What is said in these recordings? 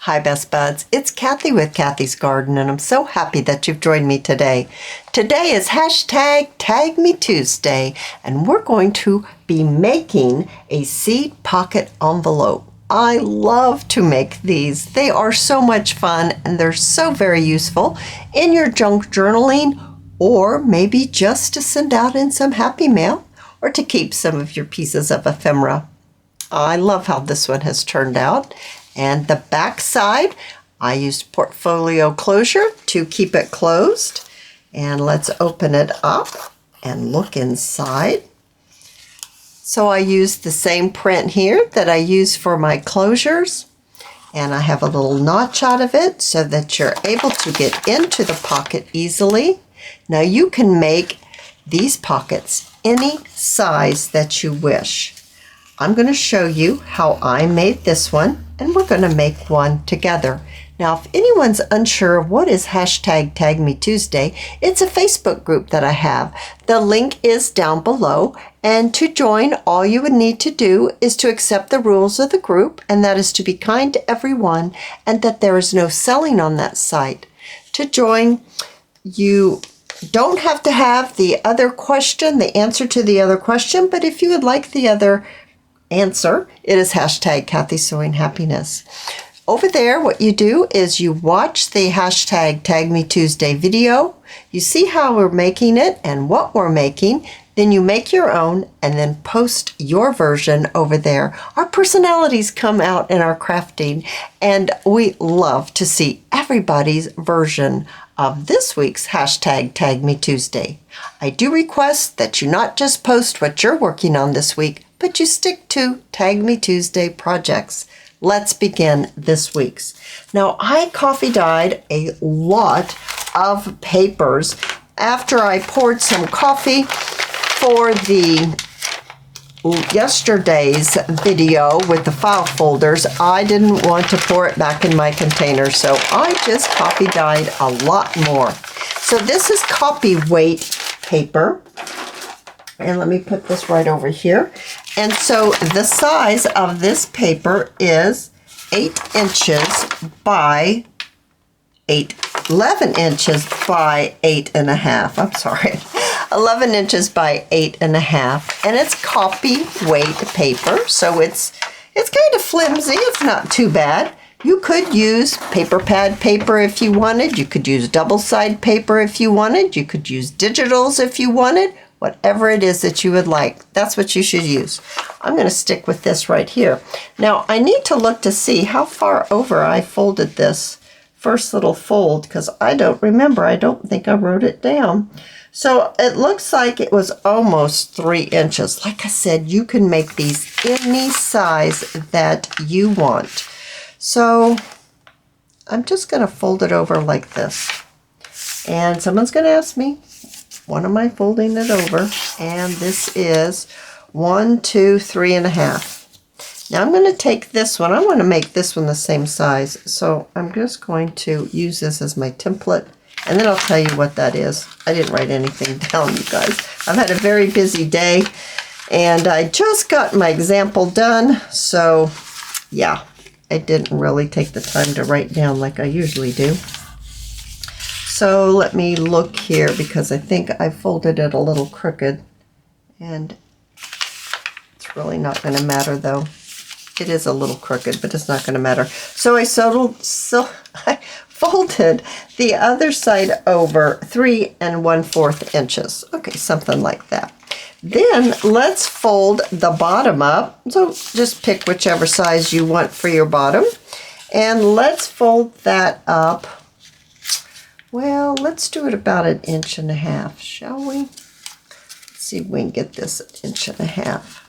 Hi Best Buds, it's Cathy with Cathy's Garden and I'm so happy that you've joined me today. Today is hashtag #tagmetuesday and we're going to be making a seed pocket envelope. I love to make these. They are so much fun and they're so very useful in your junk journaling or maybe just to send out in some happy mail or to keep some of your pieces of ephemera. I love how this one has turned out. And the back side, I used portfolio closure to keep it closed. And let's open it up and look inside. So I used the same print here that I use for my closures. And I have a little notch out of it so that you're able to get into the pocket easily. Now you can make these pockets any size that you wish. I'm going to show you how I made this one, and we're going to make one together. Now, if anyone's unsure of what is hashtag #tagmetuesday, it's a Facebook group that I have. The link is down below, and to join, all you would need to do is to accept the rules of the group, and that is to be kind to everyone, and that there is no selling on that site. To join, you don't have to have the other question, the answer to the other question, but if you would like the other answer, it is hashtag Cathy Sewing Happiness. Over there, what you do is you watch the hashtag #tagmetuesday video. You see how we're making it and what we're making. Then you make your own and then post your version over there. Our personalities come out in our crafting, and we love to see everybody's version of this week's hashtag #tagmetuesday. I do request that you not just post what you're working on this week, but you stick to #tagmetuesday projects. Let's begin this week's. Now, I coffee dyed a lot of papers after I poured some coffee for the yesterday's video with the file folders. I didn't want to pour it back in my container, so I just coffee dyed a lot more. So this is copy weight paper. And let me put this right over here. And so the size of this paper is 8 inches by 11 inches by 8.5. I'm sorry. 11 inches by 8.5. And it's copy weight paper. So it's kind of flimsy. It's not too bad. You could use paper pad paper if you wanted. You could use double-sided paper if you wanted. You could use digitals if you wanted. Whatever it is that you would like, that's what you should use. I'm going to stick with this right here. Now, I need to look to see how far over I folded this first little fold, because I don't remember. I don't think I wrote it down. So it looks like it was almost 3 inches. Like I said, you can make these any size that you want. So I'm just going to fold it over like this. And someone's going to ask me, what am I folding it over? And this is 1, 2, 3.5. Now I'm going to take this one. I want to make this one the same size. So I'm just going to use this as my template. And then I'll tell you what that is. I didn't write anything down, you guys. I've had a very busy day. And I just got my example done. So yeah, I didn't really take the time to write down like I usually do. So let me look here, because I think I folded it a little crooked, and it's really not going to matter though. It is a little crooked, but it's not going to matter. So I folded the other side over 3 1/4 inches. Okay, something like that. Then let's fold the bottom up. So just pick whichever size you want for your bottom, and let's fold that up. Well, let's do it about 1.5 inches, shall we? Let's see if we can get this 1.5 inches.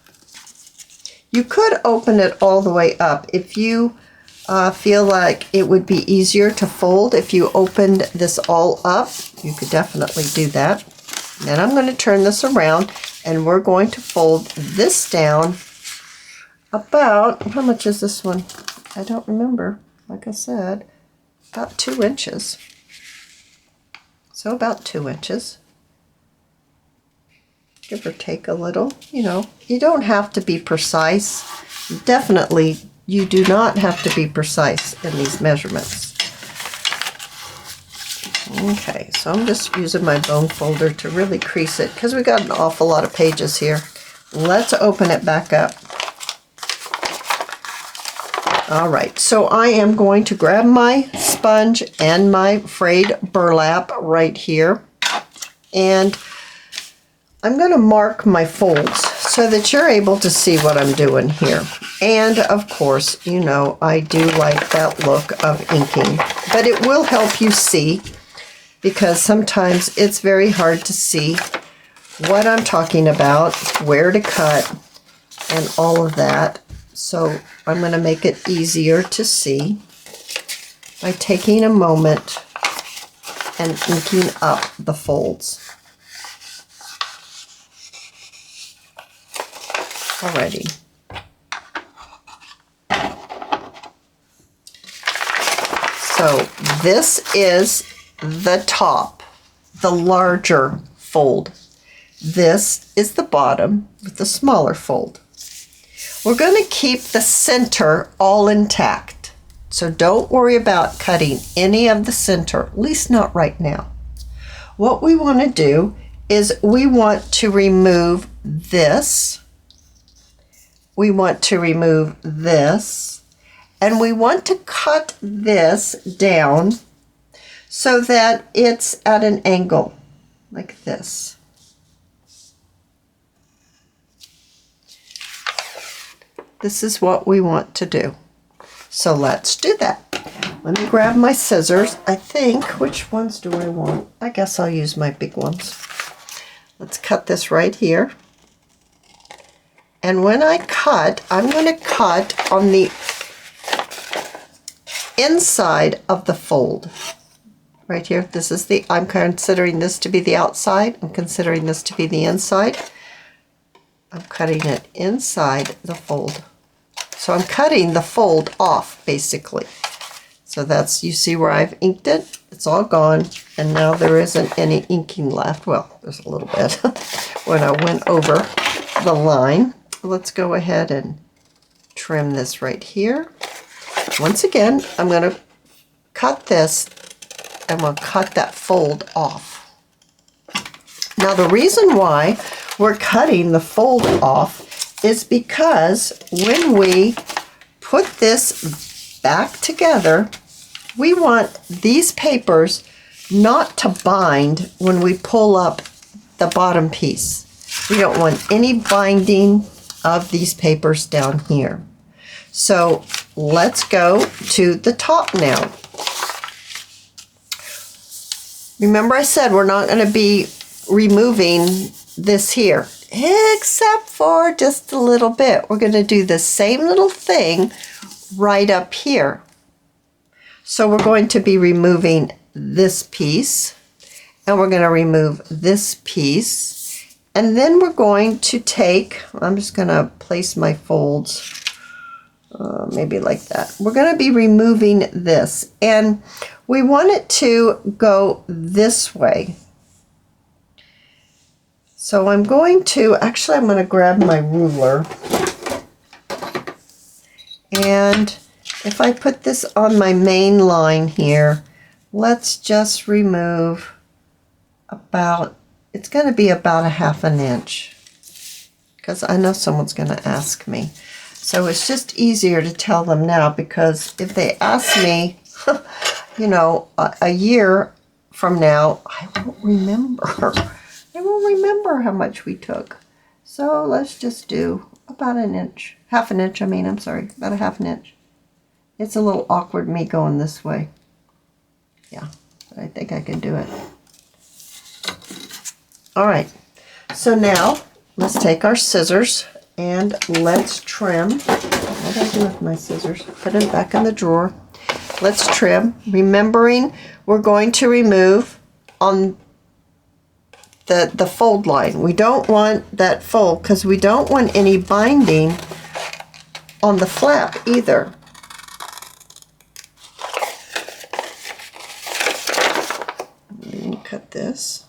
You could open it all the way up if you feel like it would be easier to fold if you opened this all up. You could definitely do that. Then I'm going to turn this around and we're going to fold this down about, how much is this one? I don't remember. Like I said, about 2 inches. So about 2 inches, give or take a little. You know, you don't have to be precise. Definitely you do not have to be precise in these measurements. Okay, so I'm just using my bone folder to really crease it because we got an awful lot of pages here. Let's open it back up. All right, so I am going to grab my sponge and my frayed burlap right here, and I'm going to mark my folds so that you're able to see what I'm doing here. And of course, you know, I do like that look of inking, but it will help you see, because sometimes it's very hard to see what I'm talking about, where to cut, and all of that. So I'm going to make it easier to see by taking a moment and inking up the folds. Alrighty. So this is the top, the larger fold. This is the bottom with the smaller fold. We're going to keep the center all intact. So don't worry about cutting any of the center, at least not right now. What we want to do is we want to remove this. We want to remove this. And we want to cut this down so that it's at an angle like this. This is what we want to do. So let's do that. Let me grab my scissors. I think, which ones do I want? I guess I'll use my big ones. Let's cut this right here. And when I cut, I'm going to cut on the inside of the fold. Right here, this is the, I'm considering this to be the outside. I'm considering this to be the inside. I'm cutting it inside the fold. So I'm cutting the fold off, basically. So that's, you see where I've inked it? It's all gone, and now there isn't any inking left. Well, there's a little bit when I went over the line. Let's go ahead and trim this right here. Once again, I'm going to cut this, and we'll cut that fold off. Now the reason why we're cutting the fold off is because when we put this back together, we want these papers not to bind when we pull up the bottom piece. We don't want any binding of these papers down here. So let's go to the top now. Remember I said we're not going to be removing this here, except for just a little bit. We're going to do the same little thing right up here. So we're going to be removing this piece, and we're going to remove this piece, and then we're going to take, I'm just going to place my folds maybe like that. We're going to be removing this, and we want it to go this way. So I'm going to, actually I'm going to grab my ruler, and if I put this on my main line here, let's just remove about, it's going to be about a ½ inch, because I know someone's going to ask me. So it's just easier to tell them now, because if they ask me, you know, a year from now, I won't remember. I won't remember how much we took. So let's just do about an inch, ½ an inch, I'm sorry, about a ½ inch. It's a little awkward me going this way. Yeah, but I think I can do it. All right, so now let's take our scissors and let's trim. What did I do with my scissors? Put them back in the drawer. Let's trim, remembering we're going to remove on the fold line. We don't want that fold because we don't want any binding on the flap either. Let me cut this.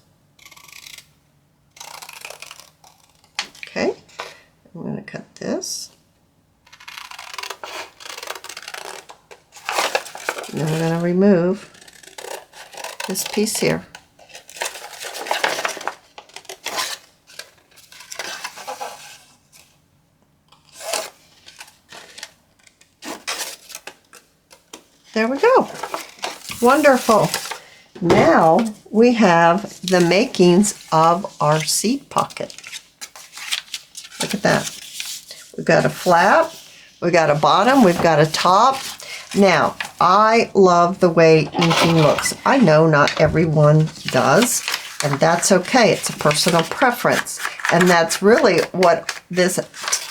Okay, I'm going to cut this. And then we're going to remove this piece here. There we go. Wonderful. Now we have the makings of our seed pocket. Look at that. We've got a flap, we've got a bottom, we've got a top. Now, I love the way inking looks. I know not everyone does, and that's okay. It's a personal preference. And that's really what this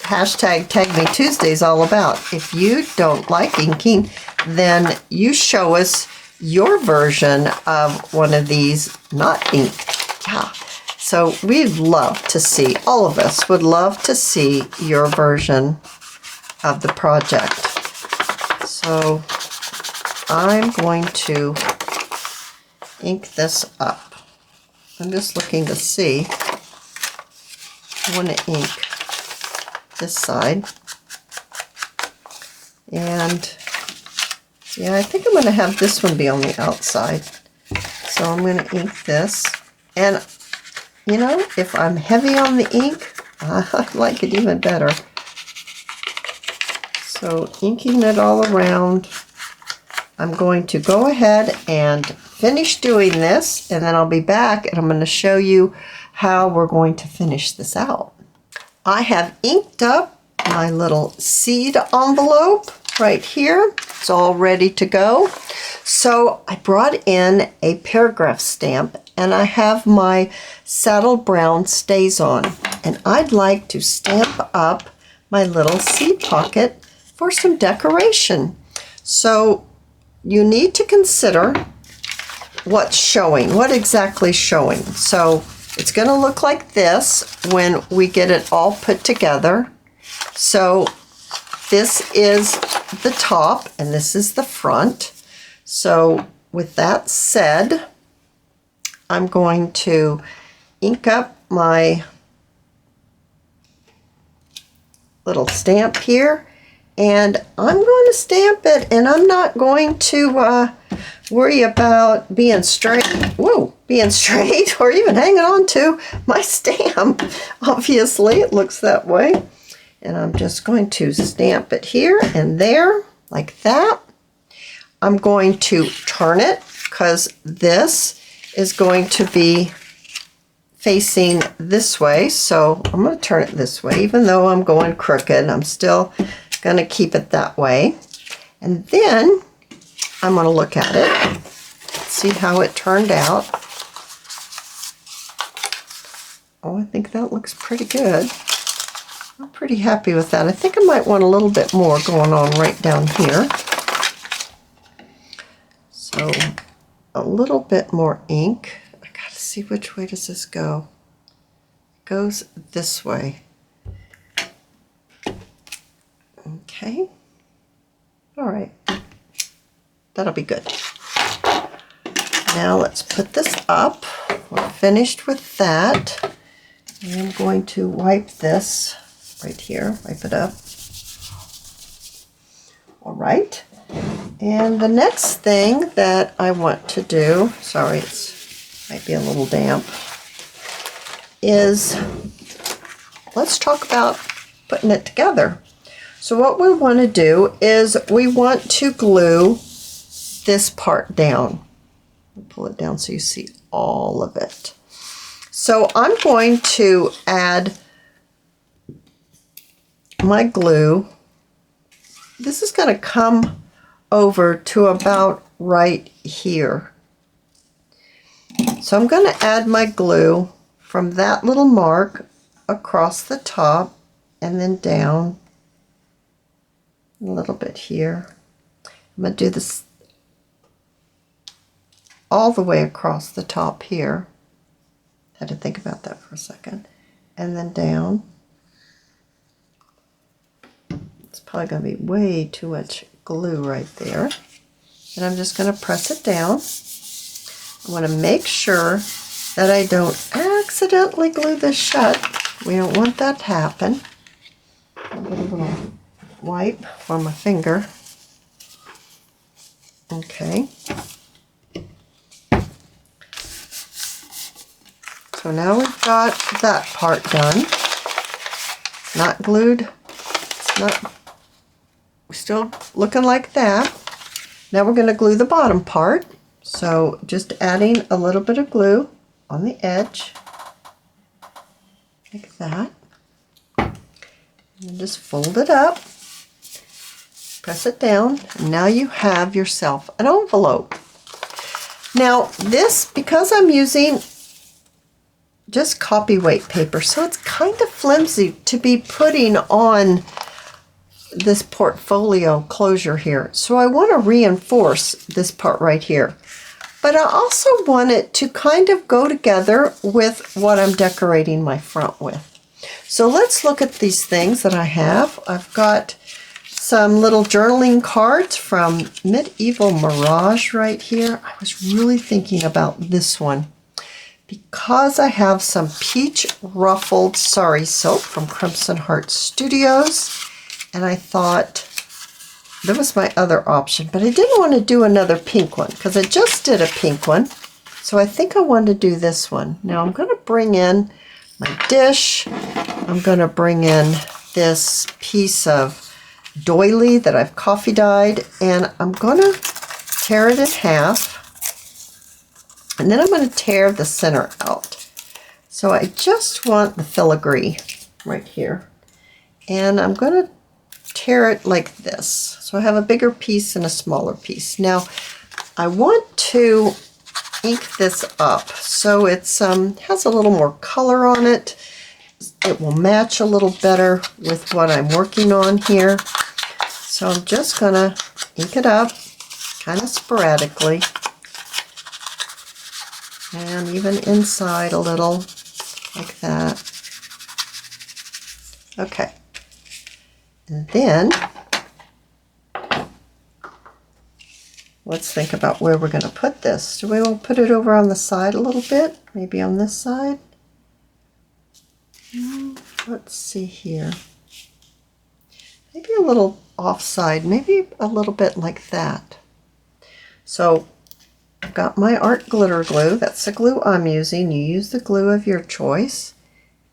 hashtag Tag Me Tuesday is all about. If you don't like inking, then you show us your version of one of these not inked. Yeah. So we'd love to see, all of us would love to see your version of the project. So I'm going to ink this up. I'm just looking to see. I want to ink this side. And yeah, I think I'm going to have this one be on the outside. So I'm going to ink this. And, you know, if I'm heavy on the ink, I like it even better. So inking it all around. I'm going to go ahead and finish doing this, and then I'll be back and I'm going to show you how we're going to finish this out. I have inked up my little seed envelope right here. It's all ready to go. So I brought in a paragraph stamp, and I have my saddle brown stays on, and I'd like to stamp up my little seed pocket for some decoration. So you need to consider what's showing, what exactly is showing. So it's going to look like this when we get it all put together. So this is the top and this is the front. So with that said, I'm going to ink up my little stamp here, and I'm going to stamp it, and I'm not going to worry about being straight, being straight or even hanging on to my stamp. Obviously it looks that way. And I'm just going to stamp it here and there like that. I'm going to turn it because this is going to be facing this way. So I'm going to turn it this way. Even though I'm going crooked, I'm still going to keep it that way. And then I'm going to look at it, see how it turned out. Oh, I think that looks pretty good. I'm pretty happy with that. I think I might want a little bit more going on right down here. So a little bit more ink. I gotta see which way does this go. It goes this way. Okay. All right. That'll be good. Now let's put this up. We're finished with that. I'm going to wipe this right here, wipe it up. All right. And the next thing that I want to do, sorry, it might be a little damp, is let's talk about putting it together. So what we want to do is we want to glue this part down. Pull it down so you see all of it. So I'm going to add my glue. This is going to come over to about right here. So I'm going to add my glue from that little mark across the top and then down a little bit here. I'm going to do this all the way across the top here. Had to think about that for a second. And then down. It's probably going to be way too much glue right there. And I'm just going to press it down. I want to make sure that I don't accidentally glue this shut. We don't want that to happen. I'll get a little wipe on my finger. Okay. So now we've got that part done. Not glued. It's not still looking like that. Now we're going to glue the bottom part. So just adding a little bit of glue on the edge, like that. And just fold it up, press it down, and now you have yourself an envelope. Now this, because I'm using just copy weight paper, so it's kind of flimsy to be putting on this portfolio closure here. So I want to reinforce this part right here. But I also want it to kind of go together with what I'm decorating my front with. So let's look at these things that I have. I've got some little journaling cards from Medieval Mirage right here. I was really thinking about this one because I have some peach ruffled Sari silk from Crimson Heart Studios, and I thought that was my other option, but I didn't want to do another pink one because I just did a pink one. So I think I want to do this one. Now I'm going to bring in my dish. I'm going to bring in this piece of doily that I've coffee dyed, and I'm going to tear it in half. And then I'm going to tear the center out. So I just want the filigree right here. And I'm going to tear it like this. So I have a bigger piece and a smaller piece. Now I want to ink this up so it's has a little more color on it. It will match a little better with what I'm working on here. So I'm just going to ink it up kind of sporadically. And even inside a little, like that. Okay. And then, let's think about where we're going to put this. Do we want to put it over on the side a little bit? Maybe on this side? Let's see here. Maybe a little offside, maybe a little bit like that. So, I've got my art glitter glue. That's the glue I'm using. You use the glue of your choice.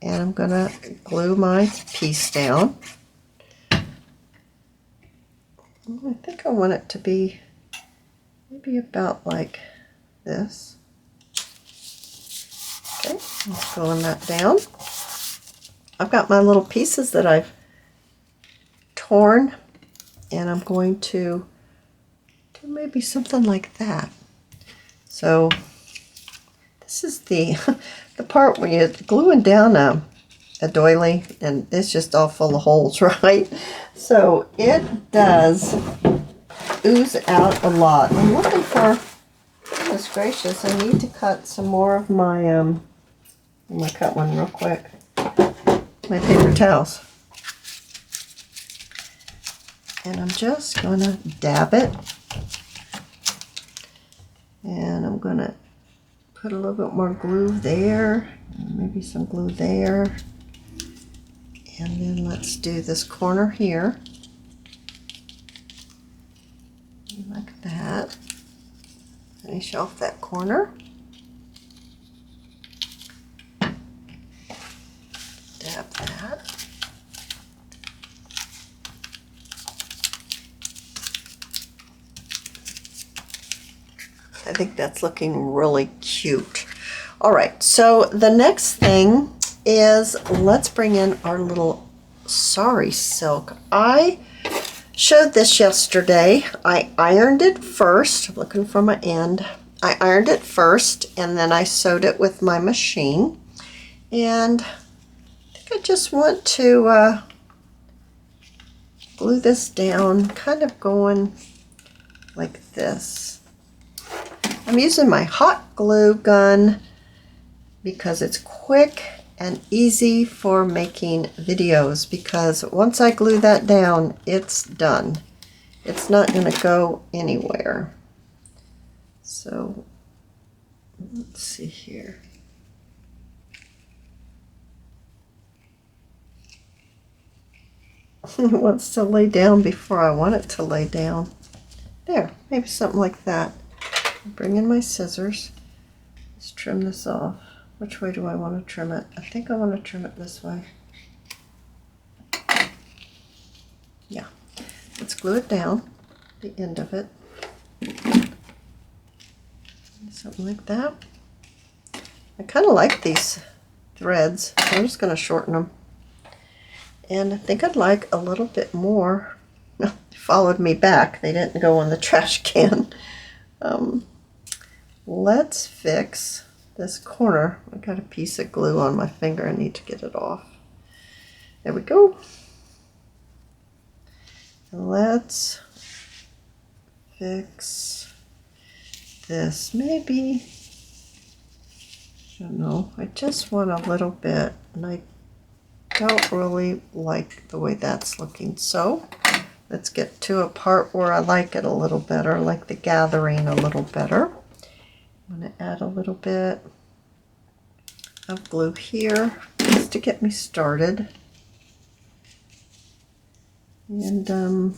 And I'm going to glue my piece down. I think I want it to be maybe about like this. Okay, I'm gluing that down. I've got my little pieces that I've torn, and I'm going to do maybe something like that. So this is the the part where you're gluing down a doily, and it's just all full of holes, right? So it does ooze out a lot. I'm looking for, goodness gracious, I need to cut some more of my, I'm going to cut one real quick, my paper towels. And I'm just going to dab it. And I'm going to put a little bit more glue there, maybe some glue there. And then let's do this corner here. Like that. Finish off that corner. Dab that. I think that's looking really cute. All right, so the next thing is let's bring in our little Sari silk. I showed this yesterday. I ironed it first. I'm looking for my end. I ironed it first, and then I sewed it with my machine. And I think I just want to glue this down, kind of going like this. I'm using my hot glue gun because it's quick and easy for making videos, because once I glue that down, it's done. It's not going to go anywhere. So let's see here. It wants to lay down before I want it to lay down. There, maybe something like that. Bring in my scissors. Let's trim this off. Which way do I want to trim it? I think I want to trim it this way. Yeah. Let's glue it down, the end of it. Something like that. I kind of like these threads, so I'm just going to shorten them. And I think I'd like a little bit more. They followed me back. They didn't go on the trash can. Let's fix this corner. I got a piece of glue on my finger. I need to get it off. There we go. And let's fix this. Maybe, I don't know. I just want a little bit, and I don't really like the way that's looking. So let's get to a part where I like it a little better, like the gathering a little better. I'm going to add a little bit of glue here just to get me started. And I'm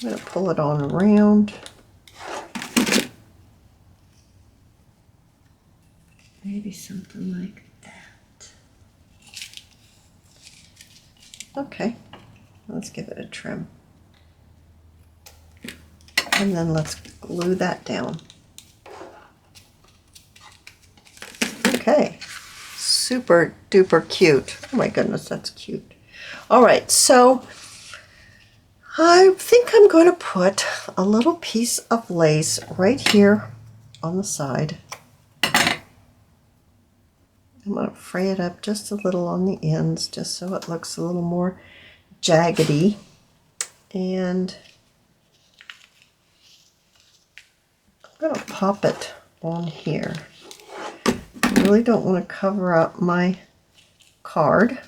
going to pull it on around. Maybe something like that. Okay, let's give it a trim. And then let's glue that down. Okay, super duper cute. Oh my goodness, that's cute. All right, so I think I'm going to put a little piece of lace right here on the side. I'm going to fray it up just a little on the ends, just so it looks a little more jaggedy. And I'm going to pop it on here. I really don't want to cover up my card.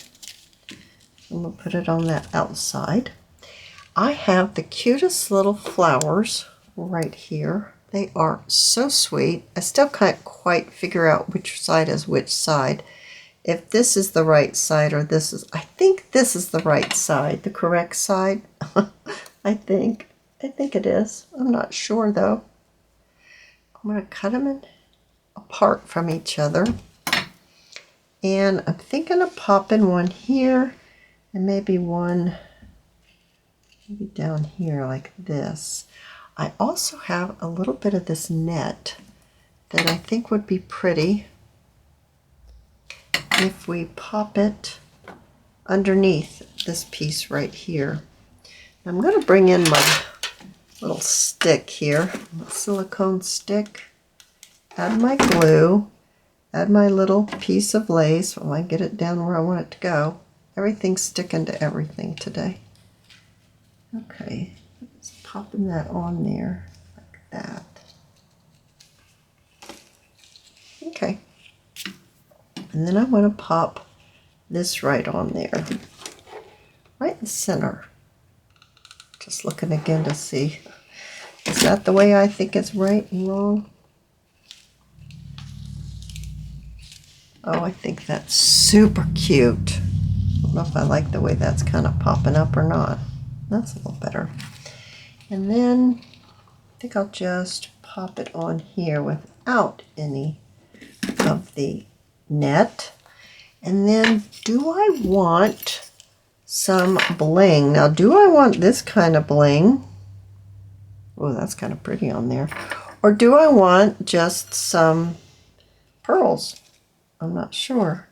I'm going to put it on that outside. I have the cutest little flowers right here. They are so sweet. I still can't quite figure out which side is which side. If this is the right side or this is, I think this is the right side, the correct side. I think it is. I'm not sure though. I'm going to cut them apart from each other. And I'm thinking of popping one here and maybe one maybe down here like this. I also have a little bit of this net that I think would be pretty if we pop it underneath this piece right here. I'm going to bring in my little stick here, silicone stick, add my glue, add my little piece of lace. Well, I get it down where I want it to go. Everything's sticking to everything today. Okay, just popping that on there like that. Okay, and then I want to pop this right on there, right in the center. Just looking again to see, is that the way I think it's right and wrong? Oh, I think that's super cute. I don't know if I like the way that's kind of popping up or not. That's a little better. And then I think I'll just pop it on here without any of the net. And then do I want some bling? Now, do I want this kind of bling? Oh, that's kind of pretty on there. Or do I want just some pearls? I'm not sure.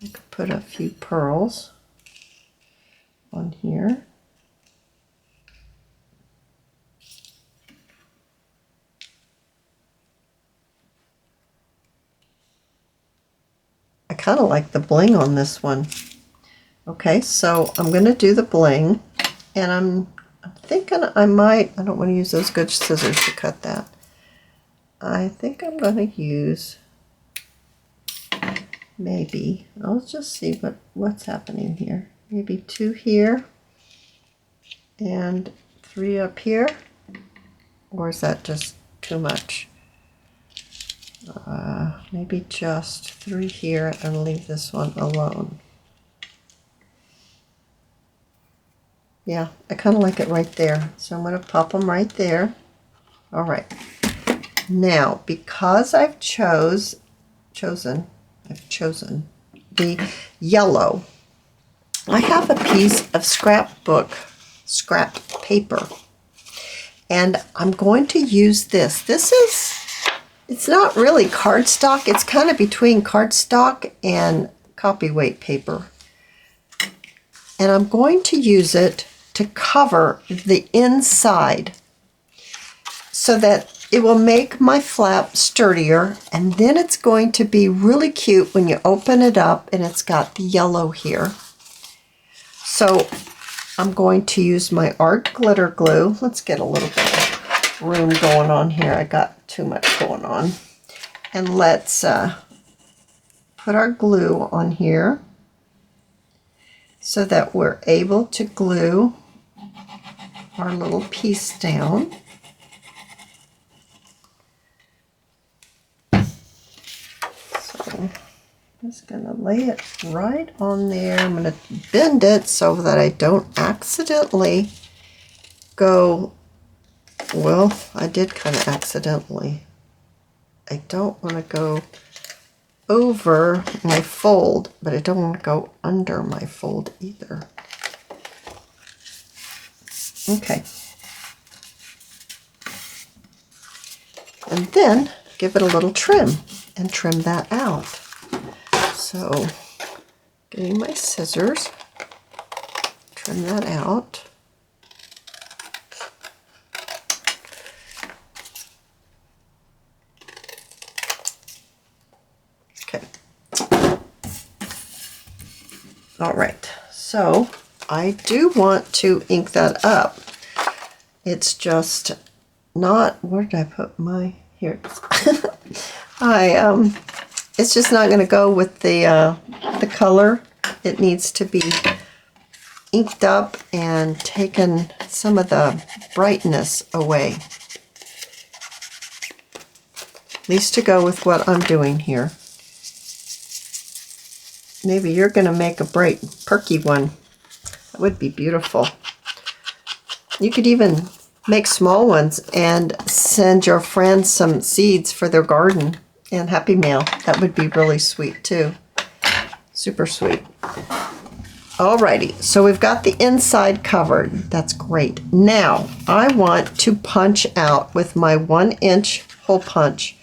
I could put a few pearls on here. I kind of like the bling on this one. Okay, so I'm going to do the bling, and I'm thinking I don't want to use those good scissors to cut that. I think I'm going to use, maybe, I'll just see what's happening here. Maybe 2 here and 3 up here, or is that just too much? Maybe just 3 here and leave this one alone. Yeah, I kind of like it right there. So I'm going to pop them right there. All right. Now, because I've chosen the yellow, I have a piece of scrap paper, and I'm going to use this. It's not really cardstock. It's kind of between cardstock and copyweight paper. And I'm going to use it to cover the inside so that it will make my flap sturdier, and then it's going to be really cute when you open it up and it's got the yellow here. So I'm going to use my art glitter glue. Let's get a little bit of room going on here. I got too much going on. And let's put our glue on here so that we're able to glue our little piece down. So I'm just going to lay it right on there. I'm going to bend it so that I don't accidentally go, well, I did kind of accidentally. I don't want to go over my fold, but I don't want to go under my fold either. Okay. And then give it a little trim and trim that out. So, getting my scissors, trim that out. Okay. All right. So, I do want to ink that up. It's just not, where did I put my, here it is. It's just not going to go with the color. It needs to be inked up and taken some of the brightness away. At least to go with what I'm doing here. Maybe you're going to make a bright, perky one. That would be beautiful. You could even make small ones and send your friends some seeds for their garden and Happy Mail. That would be really sweet too. Super sweet. Alrighty, so we've got the inside covered. That's great. Now I want to punch out with my 1-inch hole punch.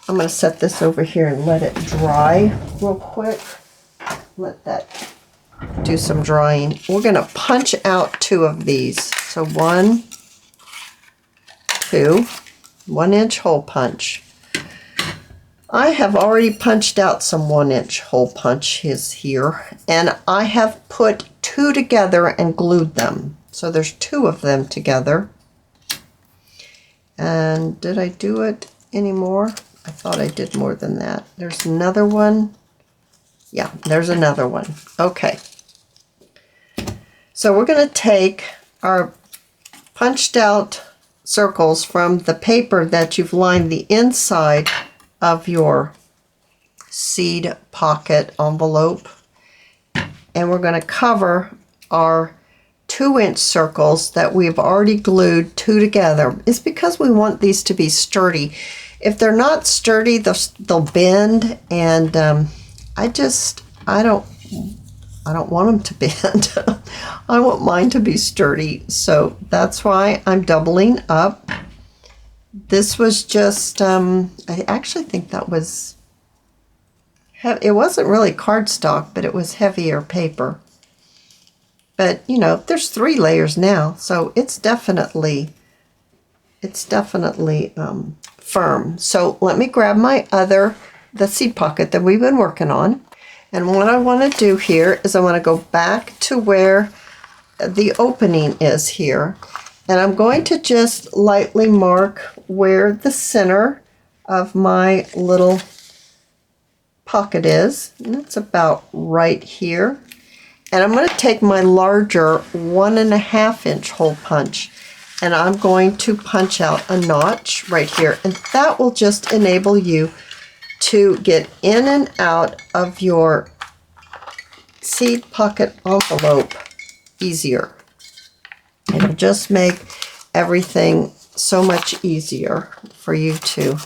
I'm going to set this over here and let it dry real quick. Let that do some drying. We're going to punch out 2 of these. So 1, 2, 1-inch hole punch. I have already punched out some 1-inch hole punches here, and I have put 2 together and glued them. So there's 2 of them together. And did I do it anymore? I thought I did more than that. There's another one. Yeah, there's another one. Okay. So we're going to take our punched out circles from the paper that you've lined the inside of your seed pocket envelope, and we're going to cover our 2-inch circles that we've already glued 2 together. It's because we want these to be sturdy. If they're not sturdy, they'll bend, and I don't want them to bend. I want mine to be sturdy, so that's why I'm doubling up. This was just, I actually think that was, it wasn't really cardstock, but it was heavier paper. But, you know, there's 3 layers now, so it's definitely firm. So let me grab the seed pocket that we've been working on. And what I want to do here is I want to go back to where the opening is here. And I'm going to just lightly mark where the center of my little pocket is. And it's about right here. And I'm going to take my larger 1.5-inch hole punch, and I'm going to punch out a notch right here. And that will just enable you to get in and out of your seed pocket envelope easier. It'll just make everything so much easier for you to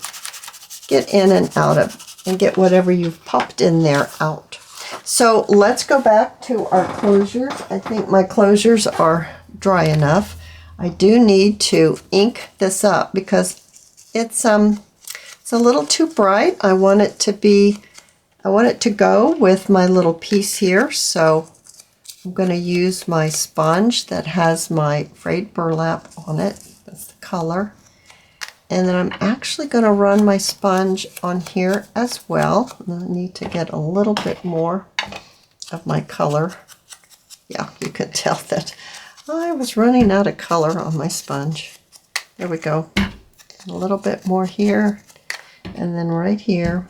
get in and out of and get whatever you've popped in there out. So let's go back to our closures. I think my closures are dry enough. I do need to ink this up because it's a little too bright. I want it to go with my little piece here. So I'm going to use my sponge that has my frayed burlap on it. That's the color. And then I'm actually going to run my sponge on here as well. I need to get a little bit more of my color. Yeah, you could tell that I was running out of color on my sponge. There we go. A little bit more here, and then right here.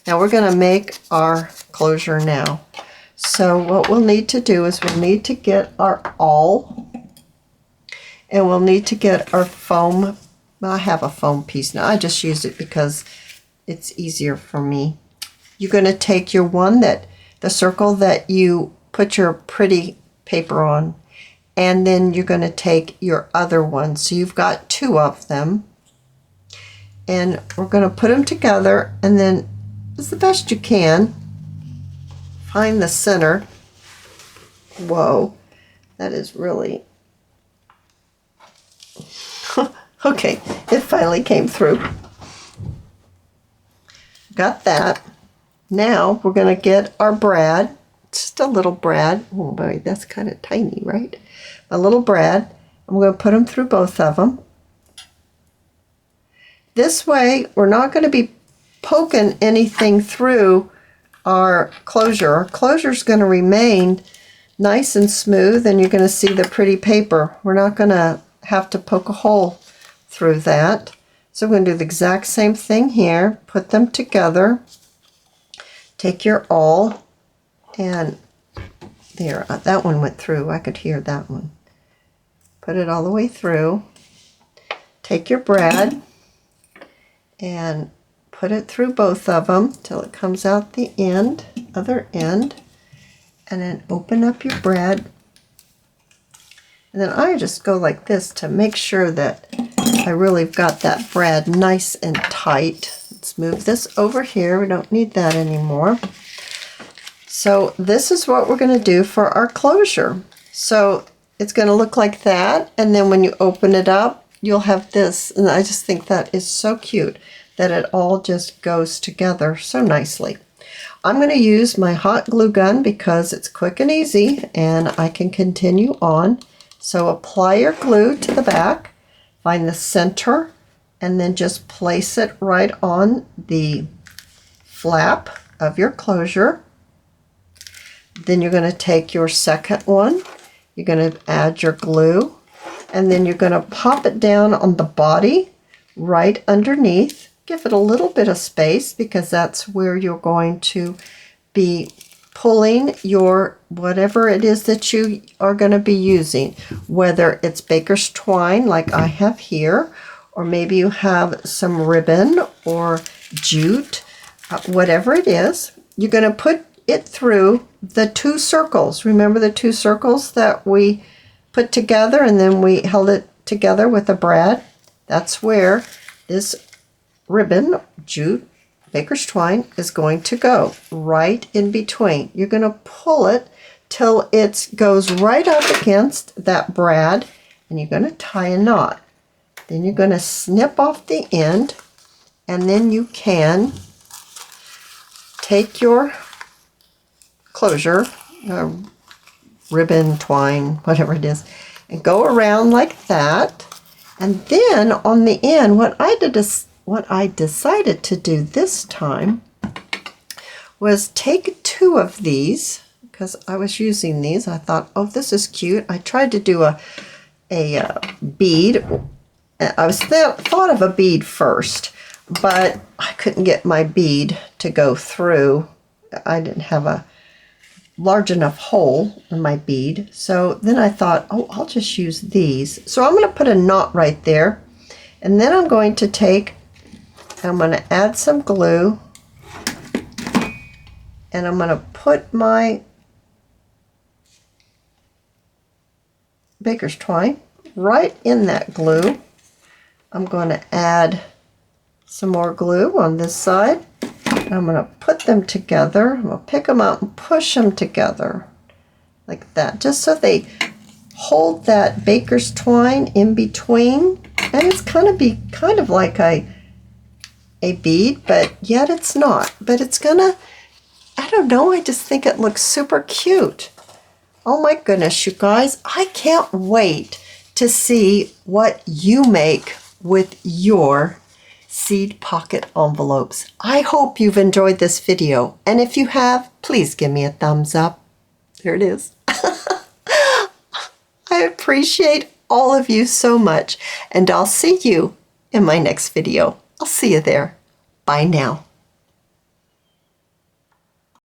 Now we're going to make our closure now. So what we'll need to do is we'll need to get our awl, and we'll need to get our foam. I have a foam piece now. I just use it because it's easier for me. You're going to take your the circle that you put your pretty paper on, and then you're going to take your other one. So you've got two of them, and we're going to put them together, and then as the best you can, find the center. Whoa, that is really... Okay, it finally came through. Got that. Now we're going to get our brad, just a little brad. Oh boy, that's kind of tiny, right? A little brad. I'm going to put them through both of them. This way, we're not going to be poking anything through our closure. Our closure is going to remain nice and smooth, and you're going to see the pretty paper. We're not going to have to poke a hole through that. So we're going to do the exact same thing here. Put them together. Take your awl, and there, that one went through. I could hear that one. Put it all the way through. Take your brad and put it through both of them till it comes out the end, other end, and then open up your brad. And then I just go like this to make sure that I really got that brad nice and tight. Let's move this over here. We don't need that anymore. So this is what we're going to do for our closure. So it's going to look like that, and then when you open it up, you'll have this. And I just think that is so cute that it all just goes together so nicely. I'm going to use my hot glue gun because it's quick and easy, and I can continue on. So apply your glue to the back, find the center, and then just place it right on the flap of your closure. Then you're going to take your second one, you're going to add your glue, and then you're going to pop it down on the body right underneath. Give it a little bit of space because that's where you're going to be pulling your whatever it is that you are going to be using, whether it's baker's twine like I have here, or maybe you have some ribbon or jute, whatever it is. You're going to put it through the two circles. Remember the two circles that we put together and then we held it together with a brad? That's where this ribbon, jute, baker's twine is going to go, right in between. You're going to pull it till it goes right up against that brad, and you're going to tie a knot. Then you're going to snip off the end, and then you can take your closure, ribbon, twine, whatever it is, and go around like that. And then on the end, what I decided to do this time was take two of these, because I was using these. I thought, oh, this is cute. I tried to do a bead. I was thought of a bead first, but I couldn't get my bead to go through. I didn't have a large enough hole in my bead. So then I thought, oh, I'll just use these. So I'm going to put a knot right there, and then I'm going to take, I'm going to add some glue, and I'm going to put my baker's twine right in that glue. I'm going to add some more glue on this side. I'm going to put them together. I'm going to pick them out and push them together like that, just so they hold that baker's twine in between. And it's going to be kind of like a bead, but yet it's not. But it's going to, I don't know, I just think it looks super cute. Oh my goodness, you guys, I can't wait to see what you make with your seed pocket envelopes. I hope you've enjoyed this video, and if you have, please give me a thumbs up. There it is. I appreciate all of you so much, and I'll see you in my next video. I'll see you there. Bye now.